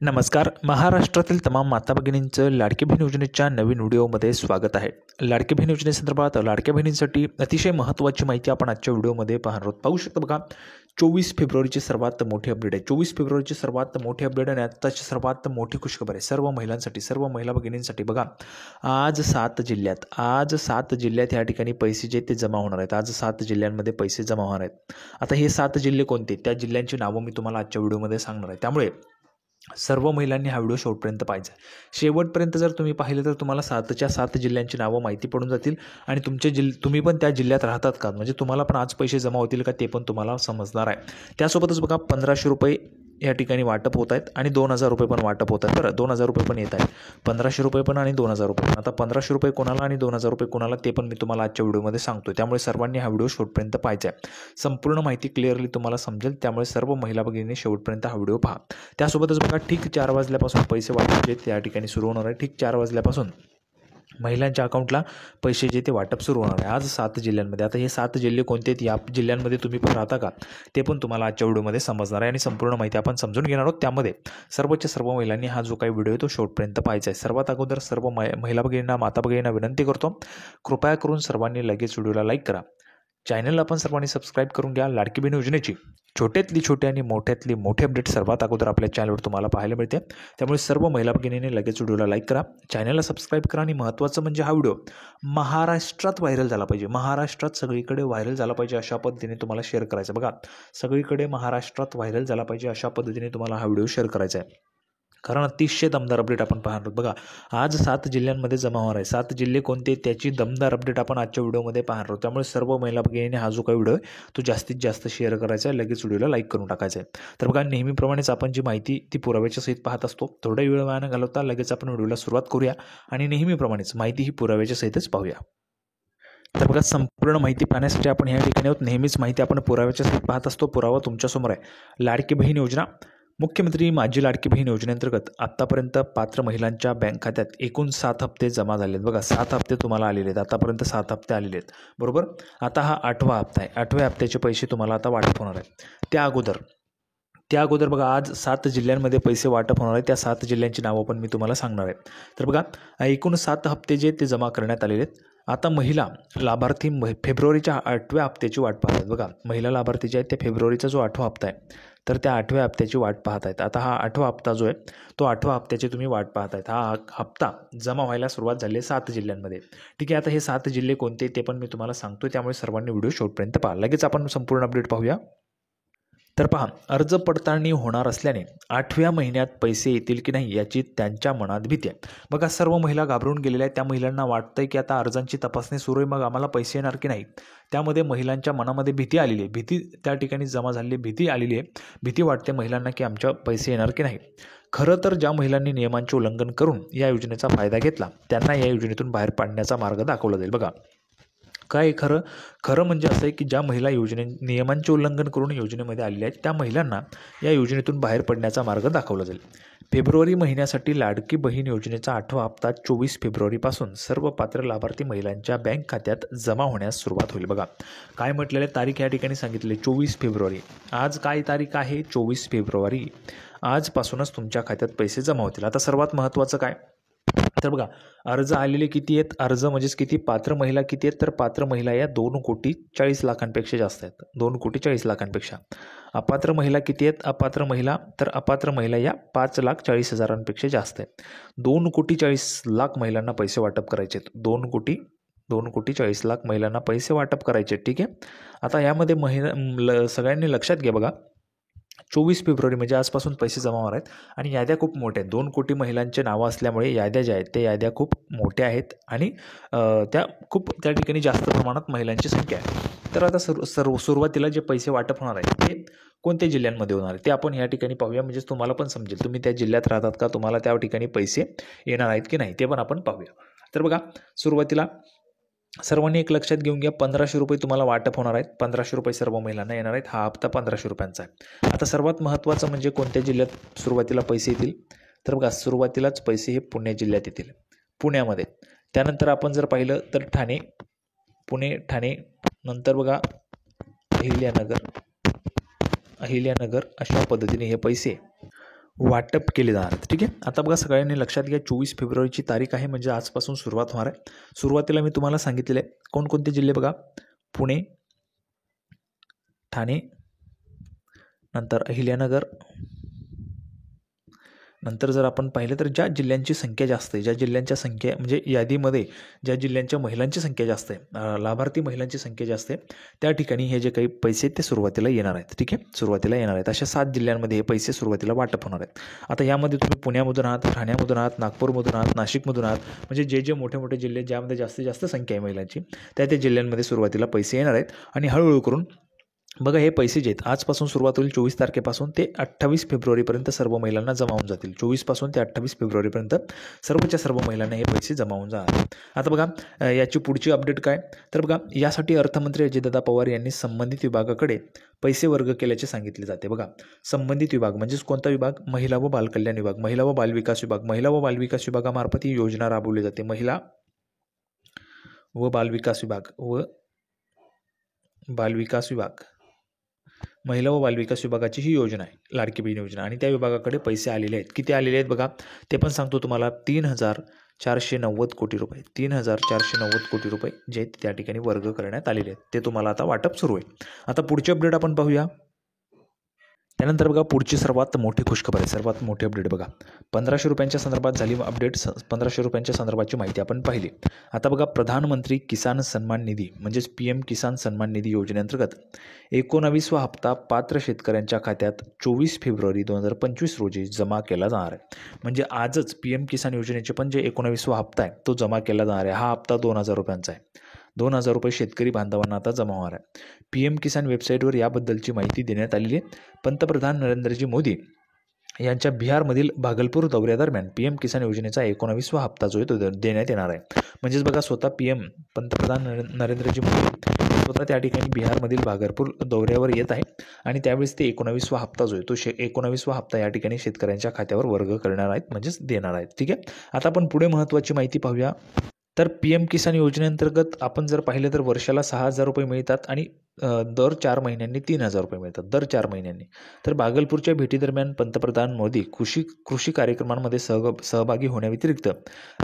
नमस्कार. महाराष्ट्रातील तमाम माता भगिनींचं लाडकी बहीण योजनेच्या नवीन व्हिडिओमध्ये स्वागत आहे. लाडकी बहीण योजनेसंदर्भात लाडक्या बहिणींसाठी अतिशय महत्त्वाची माहिती आपण आजच्या व्हिडिओमध्ये पाहणार आहोत. पाहू शकता बघा, 24 फेब्रुवारीची सर्वात मोठी अपडेट आहे. 24 फेब्रुवारीची सर्वात मोठी अपडेट आणि आत्ताची सर्वात मोठी खुशखबर आहे सर्व महिलांसाठी, सर्व महिला भगिनींसाठी. बघा, आज 7 जिल्ह्यात या ठिकाणी पैसे जे ते जमा होणार आहेत. आज 7 जिल्ह्यांमध्ये पैसे जमा होणार आहेत. आता हे 7 जिल्हे कोणते, त्या जिल्ह्यांची नावं मी तुम्हाला आजच्या व्हिडिओमध्ये सांगणार आहे. त्यामुळे सर्व महिलांनी हा व्हिडिओ शेवटपर्यंत पाहायचा आहे. शेवटपर्यंत जर तुम्ही पाहिलं तर तुम्हाला 7 जिल्ह्यांची नावं माहिती पडून जातील आणि तुम्ही पण त्या जिल्ह्यात राहतात का, म्हणजे तुम्हाला पण आज पैसे जमा होतील का ते पण तुम्हाला समजणार आहे. त्यासोबतच बघा, 1500 रुपये या ठिकाणी वाटप होत आहेत आणि 2000 रुपये पण वाटप होत आहेत. बरं, 2000 रुपये पण येत आहेत, 1500 रुपये पण आणि 2000 रुपये पण. आता 1500 रुपये कोणाला आणि 2000 रुपये कोणाला ते पण मी तुम्हाला आजच्या व्हिडिओमध्ये सांगतो. त्यामुळे सर्वांनी हा व्हिडिओ शेवटपर्यंत पाहायचा आहे. संपूर्ण माहिती क्लिअरली तुम्हाला समजेल. त्यामुळे सर्व महिला भगिनींनी शेवटपर्यंत हा व्हिडिओ पहा. त्यासोबतच बघा, ठीक 4 वाजल्यापासून पैसे वाटप जे त्या ठिकाणी सुरू होणार आहे. ठीक 4 वाजल्यापासून महिलांच्या अकाउंटला पैसे जे ते वाटप सुरू होणार आहे आज 7 जिल्ह्यांमध्ये. आता हे 7 जिल्हे कोणते आहेत, या जिल्ह्यांमध्ये तुम्ही पण राहता का ते पण तुम्हाला आजच्या व्हिडिओमध्ये समजणार आहे आणि संपूर्ण माहिती आपण समजून घेणार आहोत. त्यामध्ये सर्वच्या सर्व महिलांनी हा जो काही व्हिडिओ आहे तो शेवटपर्यंत पाहायचा आहे. सर्वात अगोदर सर्व महिला भगिनींना, माता भगिनींना विनंती करतो, कृपया करून सर्वांनी लगेच व्हिडिओला लाईक करा. चॅनलला पण सर्वांनी सबस्क्राईब करून घ्या. लाडकी बहीण योजनेची छोट्यातली छोटी आणि मोठ्यातली मोठी अपडेट सर्वात अगोदर आपल्या चॅनलवर तुम्हाला पाहायला मिळते. त्यामुळे सर्व महिला भगिनींनी लगेच व्हिडिओला लाईक करा, चॅनलला सबस्क्राईब करा आणि महत्त्वाचं म्हणजे हा व्हिडिओ महाराष्ट्रात व्हायरल झाला पाहिजे. महाराष्ट्रात सगळीकडे व्हायरल झाला पाहिजे अशा पद्धतीने तुम्हाला शेअर करायचं. बघा, सगळीकडे महाराष्ट्रात व्हायरल झाला पाहिजे अशा पद्धतीने तुम्हाला हा व्हिडिओ शेअर करायचा आहे. कारण अतिशय दमदार अपडेट आपण पाहणार आहोत. बघा, आज 7 जिल्ह्यांमध्ये जमा होणार आहे. 7 जिल्हे कोणते, त्याची दमदार अपडेट आपण आजच्या व्हिडिओमध्ये पाहणार आहोत. त्यामुळे सर्व महिला भगिनींनी हा जो काही व्हिडिओ आहे तो जास्तीत जास्त शेअर करायचा आहे. लगेच व्हिडिओला लाईक करून टाकायचं आहे. तर बघा, नेहमीप्रमाणेच आपण जी माहिती ती पुराव्याच्या सहित पाहत असतो. थोडा वेळ वाया न घालवता लगेच आपण व्हिडिओला सुरुवात करूया आणि नेहमीप्रमाणेच माहिती ही पुराव्याच्या सहितच पाहूया. तर बघा, संपूर्ण माहिती पाहण्यासाठी आपण ह्या ठिकाणी आहोत. नेहमीच माहिती आपण पुराव्याच्या सहित पाहत असतो. पुरावा तुमच्यासमोर आहे. लाडकी बहीण योजना, मुख्यमंत्री माझी लाडकी बहीण योजनेअंतर्गत आत्तापर्यंत पात्र महिलांच्या बँक खात्यात एकूण 7 हप्ते जमा झाले आहेत. बघा, 7 हप्ते तुम्हाला आलेले आहेत. आतापर्यंत 7 हप्ते आलेले आहेत, बरोबर. आता हा 8वा हप्ता आहे. 8व्या हप्त्याचे पैसे तुम्हाला आता वाटप होणार आहे. त्या अगोदर बघा, आज 7 जिल्ह्यांमध्ये पैसे वाटप होणार आहे. त्या 7 जिल्ह्यांची नावं पण मी तुम्हाला सांगणार आहे. तर बघा, एकूण 7 हप्ते जे ते जमा करण्यात आलेले आहेत. आता महिला लाभार्थी फेब्रुवारीच्या 8व्या हप्त्याची वाट पाहत आहेत. बघा, महिला लाभार्थी जे आहेत ते फेब्रुवारीचा जो 8वा हप्ता आहे तर त्या 8व्या हप्त्याची वाट पाहत आहेत. आता हा 8वा हप्ता जो आहे तो 8व्या हप्त्याची तुम्ही वाट पाहत आहेत. हा हप्ता जमा व्हायला सुरुवात झाली आहे 7 जिल्ह्यांमध्ये. ठीक आहे, आता हे 7 जिल्हे कोणते ते पण मी तुम्हाला सांगतो. त्यामुळे सर्वांनी व्हिडिओ शेवटपर्यंत पहा. लगेच आपण संपूर्ण अपडेट पाहूया. तर पहा, अर्ज पडताळणी होणार असल्याने 8व्या महिन्यात पैसे येतील की नाही याची त्यांच्या मनात भीती आहे. बघा, सर्व महिला घाबरून गेलेल्या आहेत. त्या महिलांना वाटतंय की आता अर्जांची तपासणी सुरू आहे, मग आम्हाला पैसे येणार की नाही. त्यामध्ये महिलांच्या मनामध्ये भीती आलेली आहे. भीती त्या ठिकाणी जमा झालेली, भीती आलेली आहे. भीती वाटते महिलांना की आमच्या पैसे येणार की नाही. खरं तर ज्या महिलांनी नियमांचे उल्लंघन करून या योजनेचा फायदा घेतला त्यांना या योजनेतून बाहेर पाडण्याचा मार्ग दाखवला जाईल. बघा, काय खरं म्हणजे असं आहे की ज्या महिला नियमांचे उल्लंघन करून योजनेमध्ये आलेल्या आहेत त्या महिलांना या योजनेतून बाहेर पडण्याचा मार्ग दाखवला जाईल. फेब्रुवारी महिन्यासाठी लाडकी बहीण योजनेचा 8वा हप्ता 24 फेब्रुवारीपासून सर्व पात्र लाभार्थी महिलांच्या बँक खात्यात जमा होण्यास सुरुवात होईल. बघा, काय म्हटलेलं आहे, तारीख या ठिकाणी सांगितली 24 फेब्रुवारी. आज काय तारीख आहे, 24 फेब्रुवारी. आजपासूनच तुमच्या खात्यात पैसे जमा होतील. आता सर्वात महत्त्वाचं काय, तर बघा, अर्ज आलेले किती आहेत, अर्ज म्हणजेच किती, पात्र महिला किती आहेत, तर पात्र महिला या 2,40,40,00,000पेक्षा जास्त आहेत. 2,40,40,00,000पेक्षा. अपात्र महिला किती आहेत, अपात्र महिला या 5,40,000पेक्षा जास्त आहेत. 2,40,40,00,000 महिलांना पैसे वाटप करायचे आहेत. 2,40,40,00,000 महिलांना पैसे वाटप करायचे आहेत. ठीक आहे, आता यामध्ये सगळ्यांनी लक्षात घ्या. बघा, 24 फेब्रुवारी म्हणजे आजपासून पैसे जमा होणार आहेत आणि याद्या खूप मोठ्या आहेत. 2 कोटी महिलांचे नावं असल्यामुळे याद्या ज्या आहेत त्या याद्या खूप मोठ्या आहेत आणि त्या ठिकाणी जास्त प्रमाणात महिलांची संख्या आहे. तर आता सुरुवातीला जे पैसे वाटप होणार आहेत ते कोणत्या जिल्ह्यांमध्ये होणार आहे ते आपण या ठिकाणी पाहूया. म्हणजे तुम्हाला पण समजेल तुम्ही त्या जिल्ह्यात राहतात का, तुम्हाला त्या ठिकाणी पैसे येणार आहेत की नाही ते पण आपण पाहूया. तर बघा, सुरुवातीला सर्वांनी एक लक्षात घेऊन घ्या, 1500 रुपये तुम्हाला वाटप होणार आहेत. 1500 रुपये सर्व महिलांना येणार आहेत. हा हप्ता 1500 रुपयांचा आहे. आता सर्वात महत्त्वाचं म्हणजे कोणत्या जिल्ह्यात सुरुवातीला पैसे येतील, तर बघा, सुरुवातीलाच पैसे हे पुणे जिल्ह्यात येतील, पुण्यामध्ये. त्यानंतर आपण जर पाहिलं तर ठाणे, नंतर बघा अहिल्यानगर अशा पद्धतीने हे पैसे वाटप केले जाणार आहेत. ठीक आहे, आता बघा सगळ्यांनी लक्षात घ्या 24 फेब्रुवारीची तारीख आहे, म्हणजे आजपासून सुरुवात होणार आहे. सुरुवातीला मी तुम्हाला सांगितलेलं आहे कोणकोणते जिल्हे बघा, पुणे, ठाणे, नंतर अहिल्यानगर, नंतर जर आपण पाहिलं तर ज्या जिल्ह्यांची संख्या जास्त आहे, ज्या जिल्ह्यांच्या संख्या म्हणजे यादीमध्ये ज्या जिल्ह्यांच्या महिलांची संख्या जास्त आहे, लाभार्थी महिलांची संख्या जास्त आहे, त्या ठिकाणी हे जे काही पैसे ते सुरुवातीला येणार आहेत. ठीक आहे, सुरुवातीला येणार आहेत. अशा 7 जिल्ह्यांमध्ये हे पैसे सुरुवातीला वाटप होणार आहेत. आता यामध्ये तुम्ही पुण्यामधून आहात, ठाण्यामधून आहात, नागपूरमधून आहात, नाशिकमधून आहात, म्हणजे जे मोठे मोठे जिल्हे ज्यामध्ये जास्तीत जास्त संख्या आहे महिलांची, त्या जिल्ह्यांमध्ये सुरुवातीला पैसे येणार आहेत. आणि हळूहळू करून बघा हे पैसे जे आहेत आजपासून सुरुवात होईल 24 तारखेपासून ते 28 फेब्रुवारीपर्यंत सर्व महिलांना जमा होऊन जातील. 24 पासून ते 28 फेब्रुवारीपर्यंत सर्वच्या सर्व महिलांना हे पैसे जमा होऊन जाणार. आता बघा याची पुढची अपडेट काय, तर बघा यासाठी अर्थमंत्री अजितदादा पवार यांनी संबंधित विभागाकडे पैसे वर्ग केल्याचे सांगितले जाते. बघा संबंधित विभाग म्हणजेच कोणता विभाग, महिला व बालकल्याण विभाग, महिला व बालविकास विभाग. महिला व बालविकास विभागामार्फत ही योजना राबवली जाते. महिला व बालविकास विभाग महिला व बालविकास विभागाची ही योजना आहे लाडकी बहीण योजना, आणि त्या विभागाकडे पैसे आलेले आहेत. किती आलेले आहेत बघा ते पण सांगतो तुम्हाला, 3,490 कोटी रुपये. 3,490 कोटी रुपये जे आहेत त्या ठिकाणी वर्ग करण्यात आलेले आहेत. ते तुम्हाला आता वाटप सुरू आहे. आता पुढची अपडेट आपण पाहूया. त्यानंतर बघा पुढची सर्वात मोठी खुशखबर आहे, सर्वात मोठी अपडेट बघा 1500 रुपयांच्या संदर्भात झाली अपडेट. 1500 रुपयांच्या संदर्भाची माहिती आपण पाहिली. आता बघा प्रधानमंत्री किसान सन्मान निधी म्हणजेच PM किसान सन्मान निधी योजनेअंतर्गत 19वा हप्ता पात्र शेतकऱ्यांच्या खात्यात 24 फेब्रुवारी 2025 रोजी जमा केला जाणार आहे. म्हणजे आजच PM किसान योजनेचे पण जे 19वा हप्ता आहे तो जमा केला जाणार आहे. हा हप्ता 2000 रुपयांचा आहे. 2000 रुपये शेतकरी बांधवांना आता जमा होणार आहे. PM किसान वेबसाईटवर याबद्दलची माहिती देण्यात आलेली आहे. पंतप्रधान नरेंद्रजी मोदी यांच्या बिहारमधील भागलपूर दौऱ्यादरम्यान PM किसान योजनेचा 19वा हप्ता जो आहे तो देण्यात येणार आहे. म्हणजेच बघा स्वतः पंतप्रधान नरेंद्रजी मोदी स्वतः त्या ठिकाणी बिहारमधील भागलपूर दौऱ्यावर येत आहे आणि त्यावेळेस ते 19वा हप्ता जो आहे तो 19वा हप्ता या ठिकाणी शेतकऱ्यांच्या खात्यावर वर्ग करणार आहेत म्हणजेच देणार आहेत. ठीक आहे, आता आपण पुढे महत्त्वाची माहिती पाहूया. तर PM किसान योजनेअंतर्गत आपण जर पाहिलं तर वर्षाला 6,000 रुपये मिळतात आणि दर 4 महिन्यांनी 3,000 रुपये मिळतात दर 4 महिन्यांनी. तर भागलपूरच्या भेटीदरम्यान पंतप्रधान मोदी कृषी कार्यक्रमांमध्ये सहभागी होण्याव्यतिरिक्त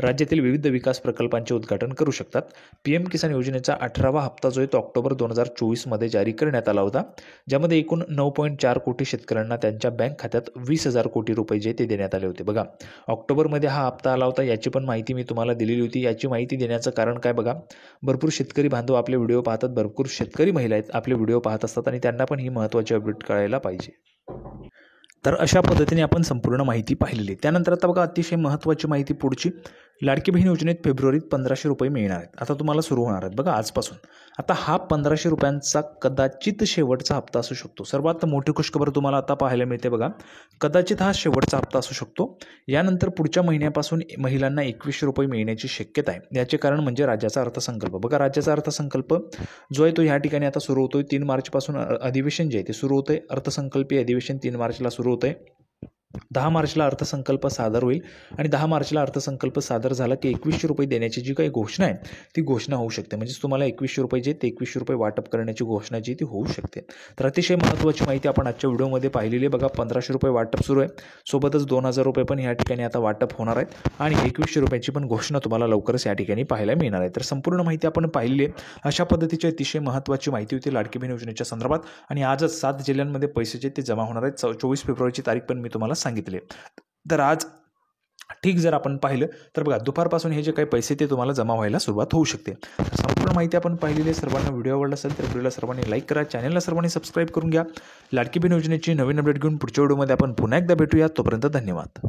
राज्यातील विविध विकास प्रकल्पांचे उद्घाटन करू शकतात. PM किसान योजनेचा 18वा हप्ता जो आहे तो ऑक्टोबर 2024 मध्ये जारी करण्यात आला होता, ज्यामध्ये एकूण 9.4 कोटी शेतकऱ्यांना त्यांच्या बँक खात्यात 20,000 कोटी रुपये जे ते देण्यात आले होते. बघा ऑक्टोबरमध्ये हा हप्ता आला होता, याची पण माहिती मी तुम्हाला दिलेली होती. याची माहिती देण्याचं कारण काय बघा, भरपूर शेतकरी बांधव आपले व्हिडिओ पाहतात, भरपूर शेतकरी महिला आपले व्हिडिओ पाहत असतात आणि त्यांना पण ही महत्त्वाची अपडेट कळायला पाहिजे. तर अशा पद्धतीने आपण संपूर्ण माहिती पाहिलेली. त्यानंतर आता बघा अतिशय महत्त्वाची माहिती पुढची, लाडकी बहीण योजनेत फेब्रुवारीत 1500 रुपये मिळणार आहेत. आता तुम्हाला सुरू होणार आहेत बघा आजपासून. आता हा 1500 रुपयांचा कदाचित शेवटचा हप्ता असू शकतो. सर्वात मोठी खुशखबर तुम्हाला आता पाहायला मिळते बघा, कदाचित हा शेवटचा हप्ता असू शकतो. यानंतर पुढच्या महिन्यापासून महिलांना 2100 रुपये मिळण्याची शक्यता आहे. याचे कारण म्हणजे राज्याचा अर्थसंकल्प. बघा राज्याचा अर्थसंकल्प जो आहे तो ह्या ठिकाणी आता सुरू होतोय. 3 मार्चपासून अधिवेशन जे आहे ते सुरू होतंय. अर्थसंकल्पीय अधिवेशन 3 मार्चला सुरू होतंय. 10 मार्चला अर्थसंकल्प सादर होईल आणि 10 मार्चला अर्थसंकल्प सादर झाला की 2100 रुपये देण्याची जी काही घोषणा आहे ती घोषणा होऊ शकते. म्हणजेच तुम्हाला 2100 रुपये जे ते 2100 रुपये वाटप करण्याची घोषणा जी ती होऊ शकते. तर अतिशय महत्त्वाची माहिती आपण आजच्या व्हिडिओमध्ये पाहिलेली आहे. बघा 1500 रुपये वाटप सुरू आहे, सोबतच 2000 रुपये पण या ठिकाणी आता वाटप होणार आहेत आणि 2100 रुपयाची पण घोषणा तुम्हाला लवकरच या ठिकाणी पाहायला मिळणार आहे. तर संपूर्ण माहिती आपण पाहिलेली आहे. अशा पद्धतीची अतिशय महत्त्वाची माहिती होती लाडकी बहीण योजनेच्या संदर्भात आणि आजच 7 जिल्ह्यांमध्ये पैसे जे ते जमा होणार आहेत. 24 फेब्रुवारीची तारीख पण मी तुम्हाला सांगितली. तर आज ठीक जर आपण पाहिलं तर बघा दुपारपासून हे जे काही पैसे ते तुम्हाला जमा व्हायला सुरुवात होऊ शकते. संपूर्ण माहिती आपण पाहिलेली आहे. सर्वांना व्हिडिओ आवडला असेल तर व्हिडिओला सर्वांनी लाईक करा, चॅनलला सर्वांनी सबस्क्राईब करून घ्या. लाडकी बहीण योजनेची नवीन अपडेट घेऊन पुढच्या व्हिडिओमध्ये आपण पुन्हा एकदा भेटूया. तोपर्यंत धन्यवाद.